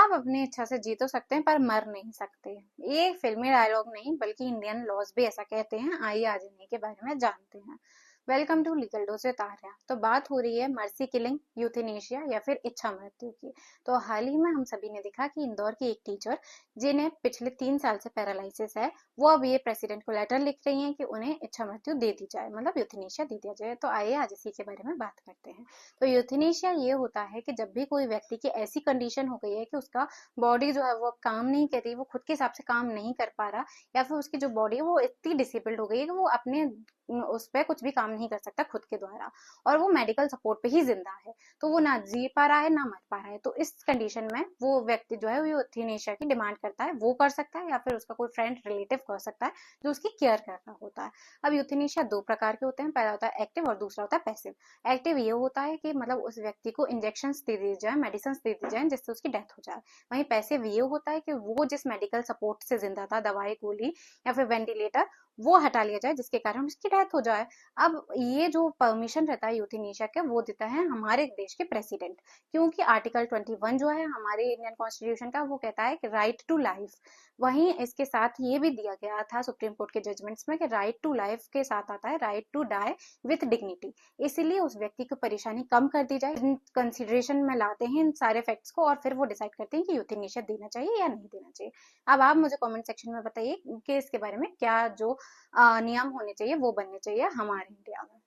आप अपनी इच्छा से जी तो सकते हैं पर मर नहीं सकते। ये फिल्मी डायलॉग नहीं बल्कि इंडियन लॉज भी ऐसा कहते हैं। आइए आज इन्हीं के बारे में जानते हैं। Welcome to legal dose with Arya. तो बात हो रही है मर्सी किलिंग, यूथेनेशिया या फिर इच्छा मृत्यु की। तो हाल ही में हम सभी ने देखा कि इंदौर की एक टीचर जिन्हें पिछले 3 साल से पैरालिसिस है, वो अब ये प्रेसिडेंट को लेटर लिख रही हैं कि उन्हें इच्छा मृत्यु दे दी जाए, मतलब यूथेनेशिया दे दिया जाए। तो आइए आज इसी के बारे में बात करते हैं। तो यूथेनेशिया ये होता है कि जब भी कोई व्यक्ति की ऐसी कंडीशन हो गई है कि उसका बॉडी जो है वो काम नहीं कर रही, वो खुद के हिसाब से काम नहीं कर पा रहा, या फिर उसकी जो बॉडी है वो इतनी डिसेबल्ड हो गई है कि वो अपने उस पर कुछ भी काम नहीं कर सकता खुद के द्वारा, और वो मेडिकल सपोर्ट पे ही जिंदा है, तो वो ना जी पा रहा है ना मर पा रहा है। तो इस कंडीशन में वो व्यक्ति जो है वो यूथेनेशिया की डिमांड करता है। वो कर सकता है या फिर उसका कोई फ्रेंड रिलेटिव कर सकता है जो उसकी केयर कर रहा होता है। अब यूथेनेशिया दो प्रकार के होते हैं, पहला होता है एक्टिव और दूसरा होता है पैसिव। एक्टिव ये होता है कि मतलब उस व्यक्ति को इंजेक्शन दे दी जाए, मेडिसिन दे दी जाए जिससे उसकी डेथ हो जाए। वहीं पैसिव ये होता है कि वो जिस मेडिकल सपोर्ट से जिंदा था, दवाई गोली या फिर वेंटिलेटर, वो हटा लिया जाए जिसके कारण उसकी डेथ हो जाए। अब ये जो परमिशन रहता है यूथेनेशिया का, वो देता है हमारे देश के प्रेसिडेंट, क्योंकि आर्टिकल 21 जो है हमारे इंडियन कॉन्स्टिट्यूशन का, वो कहता है कि राइट टू लाइफ। वहीं इसके साथ ये भी दिया गया था सुप्रीम कोर्ट के जजमेंट्स में कि राइट टू लाइफ के साथ आता है right to die with dignity. इसीलिए उस व्यक्ति की परेशानी कम कर दी जाए। कंसिडरेशन में लाते हैं इन सारे फैक्ट्स को और फिर वो डिसाइड करते हैं कि यूथेनेशिया देना चाहिए या नहीं देना चाहिए। अब आप मुझे कमेंट सेक्शन में बताइए कि इसके बारे में क्या जो नियम होने चाहिए वो बनने चाहिए हमारे इंडिया में।